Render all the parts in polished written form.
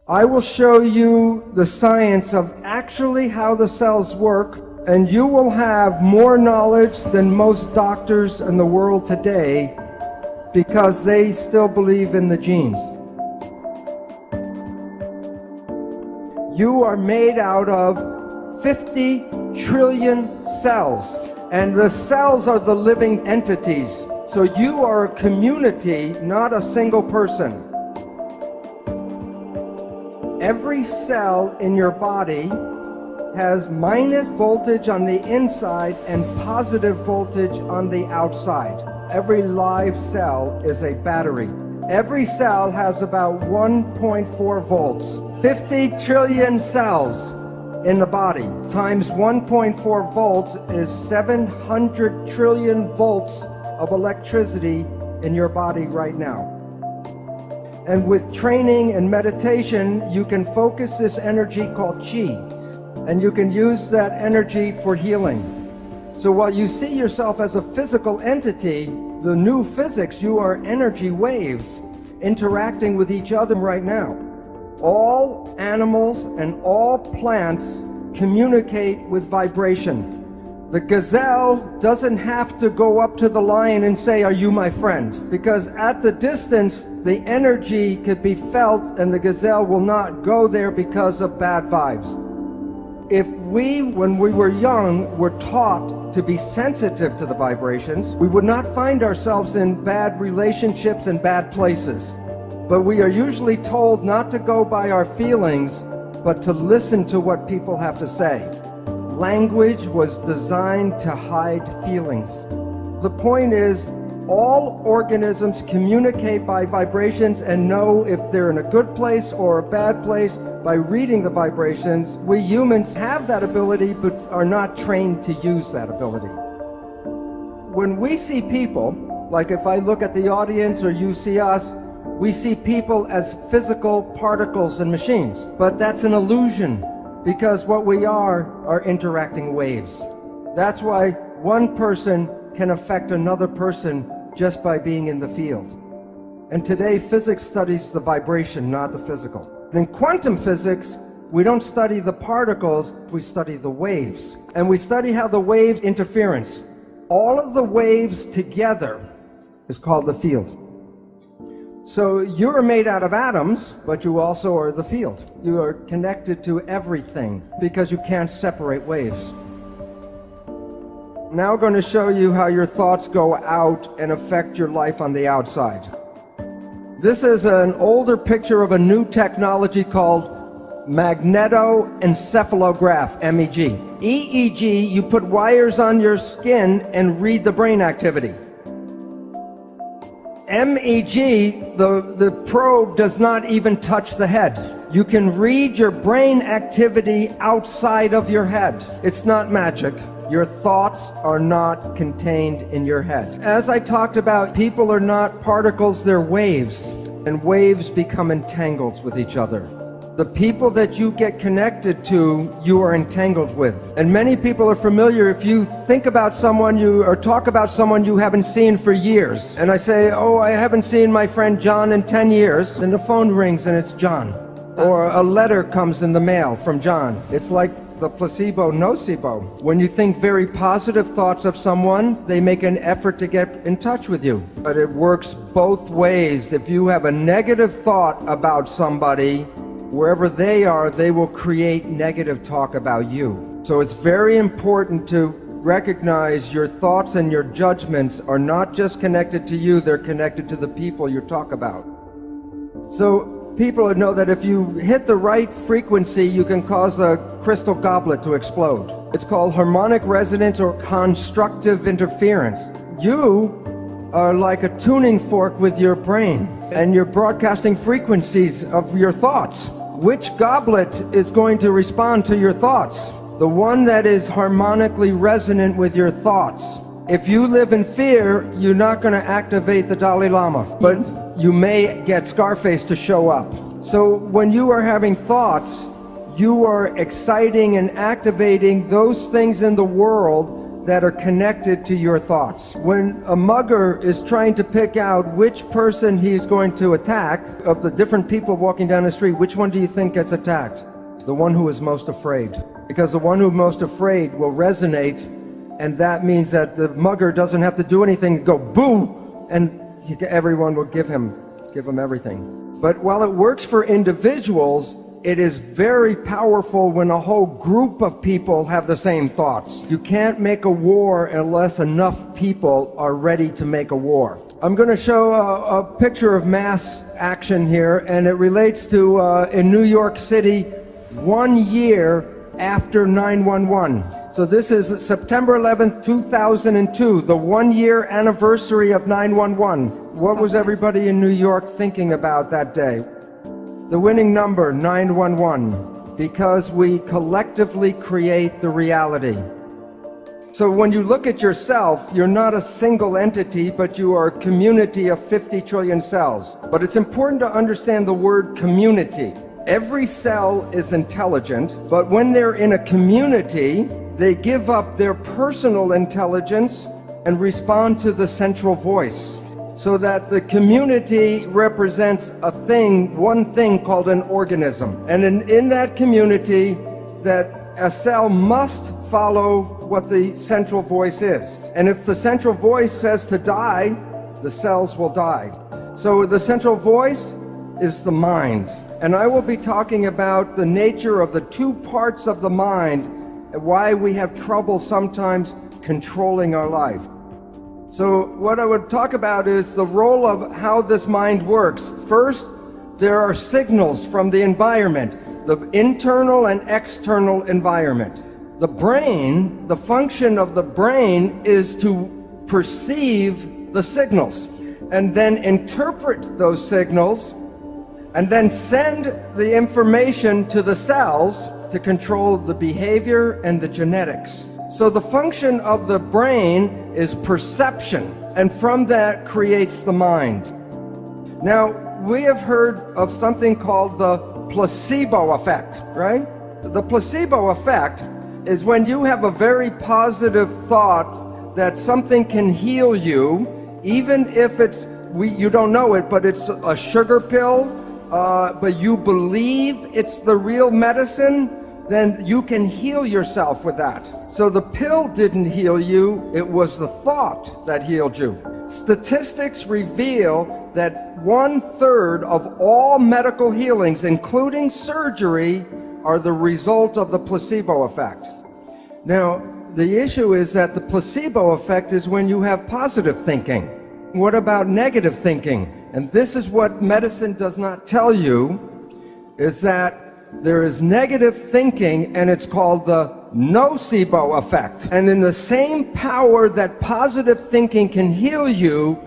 I will show you the science of actually how the cells work, and you will have more knowledge than most doctors in the world today because they still believe in the genes. You are made out of 50 trillion cells, and the cells are the living entities. So you are a community, not a single person. Every cell in your body has minus voltage on the inside and positive voltage on the outside. Every live cell is a battery. Every cell has about 1.4 volts. 50 trillion cells in the body times 1.4 volts is 700 trillion volts of electricity in your body right now. And with training and meditation, you can focus this energy called chi, and you can use that energy for healing. So while you see yourself as a physical entity, the new physics, you are energy waves interacting with each other right now. All animals and all plants communicate with vibration. The gazelle doesn't have to go up to the lion and say, "Are you my friend?" Because at the distance, the energy could be felt and the gazelle will not go there because of bad vibes. If we, when we were young, were taught to be sensitive to the vibrations, we would not find ourselves in bad relationships and bad places. But we are usually told not to go by our feelings, but to listen to what people have to say. Language was designed to hide feelings. The point is, all organisms communicate by vibrations and know if they're in a good place or a bad place by reading the vibrations. We humans have that ability, but are not trained to use that ability. When we see people, like if I look at the audience or you see us, we see people as physical particles and machines. But that's an illusion, because what we are interacting waves. That's why one person can affect another person just by being in the field. And today, physics studies the vibration, not the physical. In quantum physics, we don't study the particles, we study the waves. And we study how the wave interference. All of the waves together is called the field. So you're made out of atoms, but you also are the field. You are connected to everything because you can't separate waves. Now I'm going to show you how your thoughts go out and affect your life on the outside. This is an older picture of a new technology called magnetoencephalograph, MEG. EEG, you put wires on your skin and read the brain activity. MEG, the probe does not even touch the head. You can read your brain activity outside of your head. It's not magic. Your thoughts are not contained in your head. As I talked about, people are not particles, they're waves. And waves become entangled with each other. The people that you get connected to, you are entangled with. And many people are familiar if you think about someone or talk about someone you haven't seen for years. And I say, "Oh, I haven't seen my friend John in 10 years. And the phone rings and it's John. Or a letter comes in the mail from John. It's like the placebo nocebo. When you think very positive thoughts of someone, they make an effort to get in touch with you. But it works both ways. If you have a negative thought about somebody, wherever they are, they will create negative talk about you. So it's very important to recognize your thoughts and your judgments are not just connected to you, they're connected to the people you talk about. So people know that if you hit the right frequency, you can cause a crystal goblet to explode. It's called harmonic resonance or constructive interference. You are like a tuning fork with your brain, and you're broadcasting frequencies of your thoughts. Which goblet is going to respond to your thoughts? The one that is harmonically resonant with your thoughts. If you live in fear, you're not going to activate the Dalai Lama, but you may get Scarface to show up. So when you are having thoughts, you are exciting and activating those things in the world that are connected to your thoughts. When a mugger is trying to pick out which person he's going to attack, of the different people walking down the street, which one do you think gets attacked? The one who is most afraid. Because the one who's most afraid will resonate, and that means that the mugger doesn't have to do anything, go boo, and everyone will give him everything. But while it works for individuals, it is very powerful when a whole group of people have the same thoughts. You can't make a war unless enough people are ready to make a war. I'm going to show a picture of mass action here, and it relates to in New York City, 1 year after 9/11. So this is September 11th, 2002, the 1-year anniversary of 9/11. What was everybody in New York thinking about that day? The winning number, 911, because we collectively create the reality. So when you look at yourself, you're not a single entity, but you are a community of 50 trillion cells. But it's important to understand the word community. Every cell is intelligent, but when they're in a community, they give up their personal intelligence and respond to the central voice. So that the community represents a thing, one thing called an organism. And in that community, that a cell must follow what the central voice is. And if the central voice says to die, the cells will die. So the central voice is the mind. And I will be talking about the nature of the two parts of the mind and why we have trouble sometimes controlling our life. So what I would talk about is the role of how this mind works. First, there are signals from the environment, the internal and external environment. The brain, the function of the brain is to perceive the signals and then interpret those signals and then send the information to the cells to control the behavior and the genetics. So the function of the brain is perception, and from that creates the mind. Now, we have heard of something called the placebo effect, right? The placebo effect is when you have a very positive thought that something can heal you, even if you don't know it, but it's a sugar pill, but you believe it's the real medicine, then you can heal yourself with that. So the pill didn't heal you, it was the thought that healed you. Statistics reveal that 1/3 of all medical healings, including surgery, are the result of the placebo effect. Now, the issue is that the placebo effect is when you have positive thinking. What about negative thinking? And this is what medicine does not tell you, is that there is negative thinking, and it's called the nocebo effect. And in the same power that positive thinking can heal you,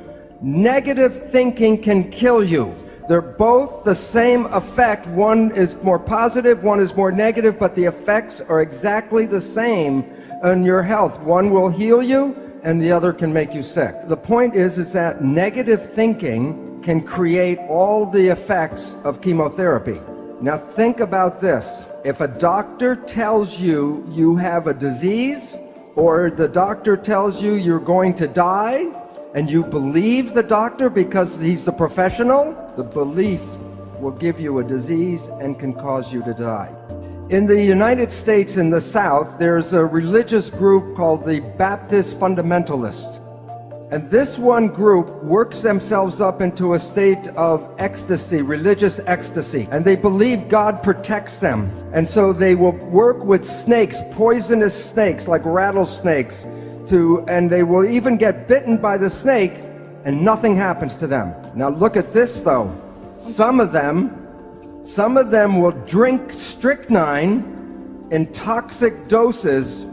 negative thinking can kill you. They're both the same effect. One is more positive, one is more negative, but the effects are exactly the same on your health. One will heal you, and the other can make you sick. The point is that negative thinking can create all the effects of chemotherapy. Now think about this. If a doctor tells you you have a disease, or the doctor tells you you're going to die, and you believe the doctor because he's the professional, the belief will give you a disease and can cause you to die. In the United States, in the South, there's a religious group called the Baptist Fundamentalists. And this one group works themselves up into a state of ecstasy, religious ecstasy. And they believe God protects them. And so they will work with snakes, poisonous snakes like rattlesnakes, and they will even get bitten by the snake and nothing happens to them. Now look at this though. Some of them will drink strychnine in toxic doses,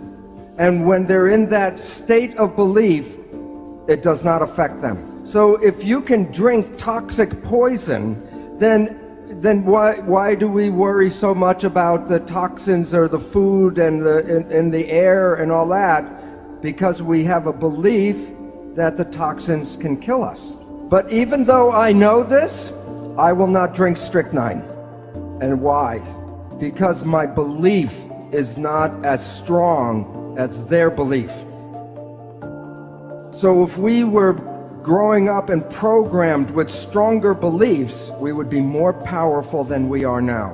and when they're in that state of belief, it does not affect them. So if you can drink toxic poison, then why do we worry so much about the toxins or the food and the air and all that? Because we have a belief that the toxins can kill us. But even though I know this, I will not drink strychnine. And why? Because my belief is not as strong as their belief. So if we were growing up and programmed with stronger beliefs, we would be more powerful than we are now.